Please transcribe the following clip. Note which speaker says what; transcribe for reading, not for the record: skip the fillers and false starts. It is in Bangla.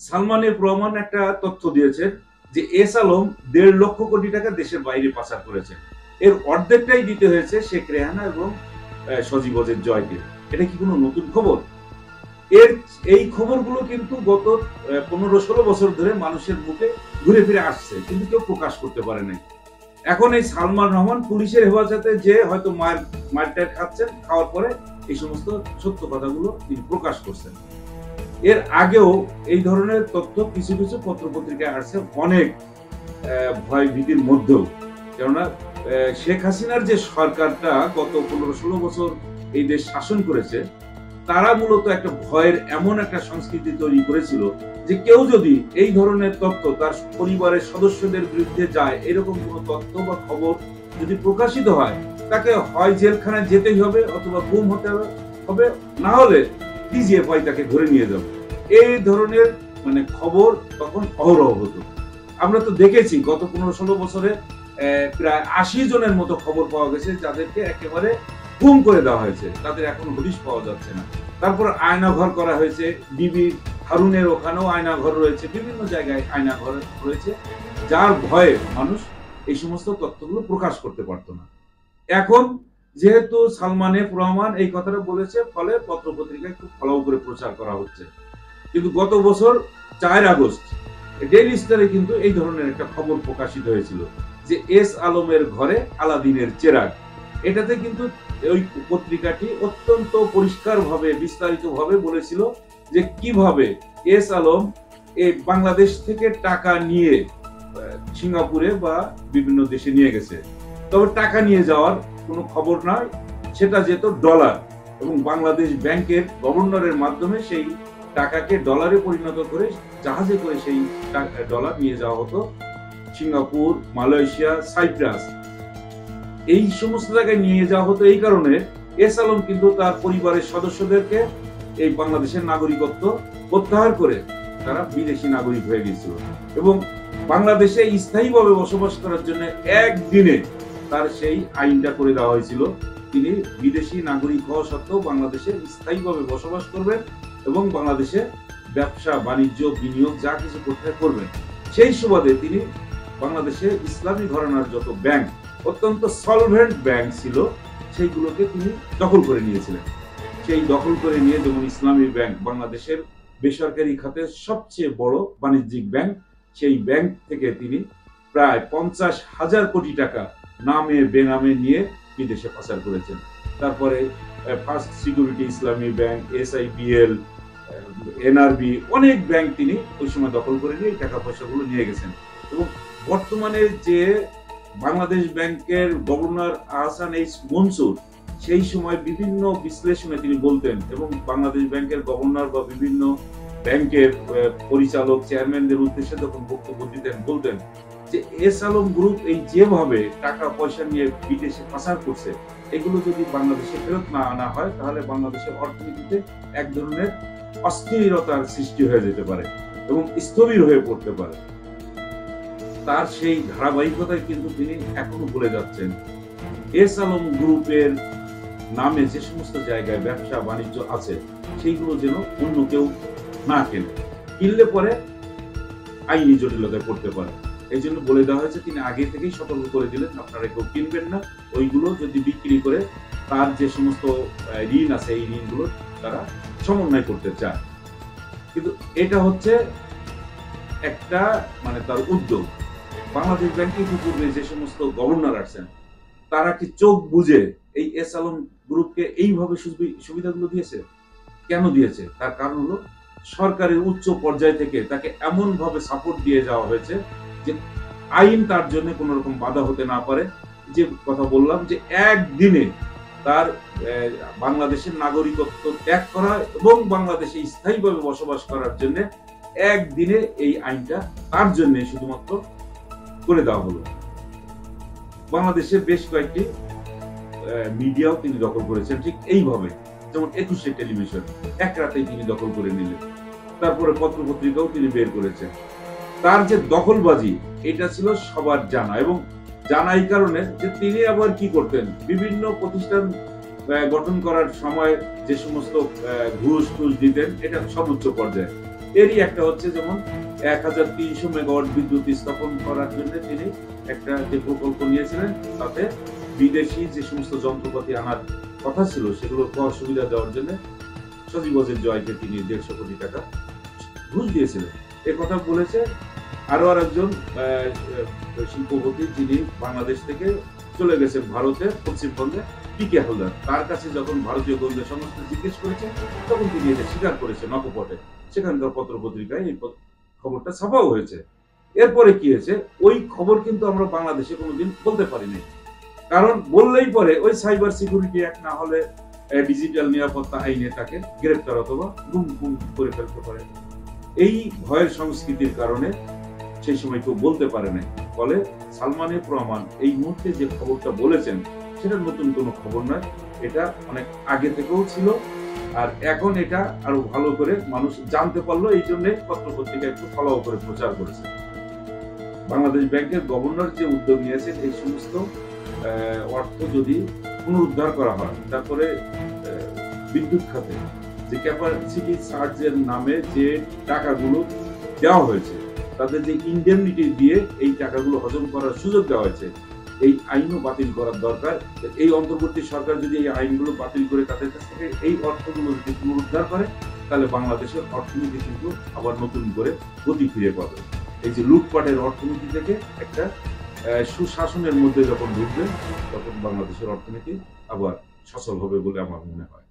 Speaker 1: সালমান এফ রহমান একটা তথ্য দিয়েছেন যে এস আলম ১.৫ লক্ষ কোটি টাকা দেশের বাইরে পাচার করেছেন। এর অর্ধেকটাই দিতে হয়েছে শেখ রেহানা এবং সজীব ওজের জয়কে। এটা কি কোনো নতুন খবর? এর এই খবরগুলো কিন্তু গত ১৫-১৬ বছর ধরে মানুষের মুখে ঘুরে ফিরে আসছে, কিন্তু কেউ প্রকাশ করতে পারে নাই। এখন এই সালমান রহমান পুলিশের হেফাজতে যে হয়তো মারটার খাচ্ছেন, খাওয়ার পরে এই সমস্ত সত্য কথাগুলো তিনি প্রকাশ করছেন। এর আগেও এই ধরনের তথ্য কিছু কিছু পত্র পত্রিকায় আসছে, অনেক ভয় ভীতির মধ্যেও। কেননা শেখ হাসিনার যে সরকারটা গত ১৫-১৬ বছর এই দেশ শাসন করেছে, তারা মূলত একটা ভয়ের এমন একটা সংস্কৃতি তৈরি করেছিল যে কেউ যদি এই ধরনের তথ্য তার পরিবারের সদস্যদের বিরুদ্ধে যায়, এরকম কোনো তথ্য বা খবর যদি প্রকাশিত হয়, তাকে হয় জেলখানায় যেতেই হবে অথবা গুম হতে হবে, না হলে ডিজিএফআই তাকে ধরে নিয়ে যাবে। এই ধরনের খবর তখন অহরহ হতো। আমরা তো দেখেছি গত ১৫-১৬ বছরে প্রায় ৮০ জনের মতো খবর পাওয়া গেছে যাদেরকে একেবারে গুম করে দেওয়া হয়েছে, তাদের এখন হদিশ পাওয়া যাচ্ছে না। তারপর আয়নাঘর করা হয়েছে, ডিবি হারুনের ওখানেও আয়নাঘর রয়েছে, বিভিন্ন জায়গায় আয়নাঘর রয়েছে, যার ভয়ে মানুষ এই সমস্ত তথ্যগুলো প্রকাশ করতে পারতো না। এখন যেহেতু সালমান এফ রহমান এই কথাটা বলেছে, ফলে পত্র পত্রিকায় খুব ফলাও করে প্রচার করা হচ্ছে। কিন্তু গত বছর ৪ আগস্ট ডেইলি স্টারে কিন্তু এই ধরনের একটা খবর প্রকাশিত হয়েছিল যে এস আলমের ঘরে আলাদিনের চেরাগ। এটাতে কিন্তু ওই পত্রিকাটি অত্যন্ত পরিষ্কারভাবে বিস্তারিতভাবে বলেছিল যে কিভাবে এস আলম এই বাংলাদেশ থেকে টাকা নিয়ে সিঙ্গাপুরে বা বিভিন্ন দেশে নিয়ে গেছে। তবে টাকা নিয়ে যাওয়ার কোনো খবর নয়, সেটা যেত ডলার, এবং বাংলাদেশ ব্যাংকের গভর্নরের মাধ্যমে সেই টাকাকে ডলারে পরিণত করে জাহাজে করে সেই ডলার নিয়ে যাওয়া হতো সিঙ্গাপুর, মালয়েশিয়া, সাইপ্রাস, এই সমস্ত জায়গায় নিয়ে যাওয়া হতো। এই কারণে এস আলম কিন্তু তার পরিবারের সদস্যদেরকে এই বাংলাদেশের নাগরিকত্ব প্রত্যাহার করে তারা বিদেশি নাগরিক হয়ে গিয়েছিল, এবং বাংলাদেশে স্থায়ীভাবে বসবাস করার জন্য একদিনে তার সেই আইনটা করে দেওয়া হয়েছিল। তিনি বিদেশি নাগরিক হওয়া সত্ত্বেও বাংলাদেশে স্থায়ীভাবে বসবাস করবেন এবং বাংলাদেশে ব্যবসা বাণিজ্য বিনিয়োগ যা কিছু করতে করবেন। সেই সুবাদে তিনি বাংলাদেশে ইসলামী ঘরানার যত ব্যাংক, অত্যন্ত সলভেন্ট ব্যাংক ছিল, সেইগুলোকে তিনি দখল করে নিয়েছিলেন। সেই দখল করে নিয়ে, যেমন ইসলামী ব্যাংক বাংলাদেশের বেসরকারি খাতের সবচেয়ে বড় বাণিজ্যিক ব্যাংক, সেই ব্যাংক থেকে তিনি প্রায় ৫০,০০০ কোটি টাকা নামে বেনামে নিয়ে বিদেশে পাচার করেছেন। তারপরে ফার্স্ট সিকিউরিটি ইসলামী ব্যাংক, এসআইবিএল, এনআরবি, অনেক ব্যাংক তিনি ওই সময় দখল করে নিয়ে টাকা পয়সাগুলো নিয়ে গেছেন। এবং বর্তমানে যে বাংলাদেশ ব্যাংকের গভর্নর আহসান এইচ মনসুর, সেই সময় বিভিন্ন বিশ্লেষণে তিনি বলতেন, এবং বাংলাদেশ ব্যাংকের গভর্নর বা বিভিন্ন ব্যাংকের পরিচালক চেয়ারম্যানদের উদ্দেশ্যে যখন বক্তব্য দিতেন, বলতেন যে এস আলম গ্রুপ এই যেভাবে টাকা পয়সা নিয়ে বিদেশে পাচার করছে, এগুলো যদি বাংলাদেশে ফেরত না আনা হয়, তাহলে বাংলাদেশের অর্থনীতিতে এক ধরনের অস্থিরতার সৃষ্টি হয়ে যেতে পারে এবং স্থবির হয়ে পড়তে পারে। তার সেই ধারাবাহিকতায় কিন্তু তিনি এখনো বলে যাচ্ছেন এস আলম গ্রুপের নামে যে সমস্ত জায়গায় ব্যবসা বাণিজ্য আছে, সেইগুলো যেন অন্য কেউ না কেনে, কিনলে পরে আইনি জটিলতায় পড়তে পারে। এই জন্য বলে দেওয়া হয়েছে, তিনি আগে থেকেই সতর্ক করে দিলেন আপনারা কেউ কিনবেন না, ওইগুলো যদি বিক্রি করে তার যে সমস্ত ঋণ আছে এই ঋণগুলো তারা সমন্বয় করতে চায়। কিন্তু এটা হচ্ছে একটা তার উদ্যোগ। বাংলাদেশ ব্যাংকের পূর্বে যে সমস্ত গভর্নর আছেন, তারা কি চোখ বুঝে এই এস আলম গ্রুপকে এইভাবে সুবিধাগুলো দিয়েছে? কেন দিয়েছে? তার কারণ হলো সরকারের উচ্চ পর্যায় থেকে তাকে এমন ভাবে সাপোর্ট দিয়ে যাওয়া হয়েছে যে আইন তার জন্য কোন রকম বাধা হতে না পারে। যে কথা বললাম যে একদিনে তার বাংলাদেশের নাগরিকত্ব ত্যাগ করা এবং বাংলাদেশে স্থায়ীভাবে বসবাস করার জন্য একদিনে এই আইনটা তার জন্য শুধুমাত্র করে দেওয়া হলো। বাংলাদেশের বেশ কয়েকটি মিডিয়াও তিনি দখল করেছেন ঠিক এইভাবে, যেমন ২১শে টেলিভিশন এক রাতেই তিনি দখল করে নিলেন। তারপরে পত্র পত্রিকাও তিনি বের করেছেন। তার যে দখলবাজি, এটা ছিল সবার জানা, এবং জানা এই কারণে যে তিনি আবার কি করতেন, বিভিন্ন প্রতিষ্ঠান গঠন করার সময় যে সমস্ত ঘুষ টুস দিতেন, এটা সর্বোচ্চ পর্যায়ে। এরই একটা হচ্ছে যেমন 1300 মেগাওয়াট বিদ্যুৎ স্থাপন করার জন্য তিনি একটা যে প্রকল্প নিয়েছিলেন, তাতে বিদেশি যে সমস্ত যন্ত্রপাতি আনার কথা ছিল সেগুলোর কর সুবিধা দেওয়ার জন্য সজীব ওয়াজেদ জয়কে তিনি 150 কোটি টাকা ঘুষ দিয়েছিলেন। এ কথা বলেছে আরো আরেকজন শিল্পপতি, যিনি বাংলাদেশ থেকে চলে গেছেন ভারতে, পশ্চিমবঙ্গে, পিকে হালদার। তার কাছে যখন ভারতীয় গোয়েন্দা সংস্থা জিজ্ঞেস করেছে, তখন তিনি এটা স্বীকার করেছেন অকপটে। সেখানকার পত্র পত্রিকায় এই খবরটা ছাপাও হয়েছে। এরপরে কি হয়েছে, ওই খবর কিন্তু আমরা বাংলাদেশে কোনোদিন বলতে পারিনি, কারণ বললেই পরে ওই সাইবার সিকিউরিটি অ্যাক্ট না হলে ডিজিটাল নিরাপত্তা আইনে তাকে গ্রেপ্তার অথবা গুম করে ফেলতে পারে। এই ভয়ের সংস্কৃতির কারণে সেই সময় কেউ বলতে পারে না। ফলে সালমানের প্রমাণ এই মুহূর্তে যে খবরটা বলেছেন সেটা নতুন কোনো খবর নয়, এটা অনেক আগে থেকেও ছিল। আর এখন এটা আরো ভালো করে মানুষ জানতে পারলো, এই জন্য পত্র পত্রিকা একটু ফলো করে প্রচার করেছে। বাংলাদেশ ব্যাংকের গভর্নর যে উদ্যোগ নিয়েছেন, এই সমস্ত অর্থ যদি পুনরুদ্ধার করা হয়, তারপরে বিদ্যুৎ খাতে যে ক্যাপাসিটি চার্জের নামে যে টাকাগুলো দেওয়া হয়েছে, তাদের যে ইন্ডেমনিটি দিয়ে এই টাকাগুলো হজম করার সুযোগ দেওয়া হয়েছে, এই আইনও বাতিল করার দরকার। এই অন্তর্বর্তী সরকার যদি এই আইনগুলো বাতিল করে তাদের কাছ থেকে এই অর্থগুলো যদি পুনরুদ্ধার করে, তাহলে বাংলাদেশের অর্থনীতি কিন্তু আবার নতুন করে গতি ফিরে পাবে। এই যে লুটপাটের অর্থনীতি থেকে একটা সুশাসনের মধ্যে যখন ঢুকবে, তখন বাংলাদেশের অর্থনীতি আবার সচল হবে বলে আমার মনে হয়।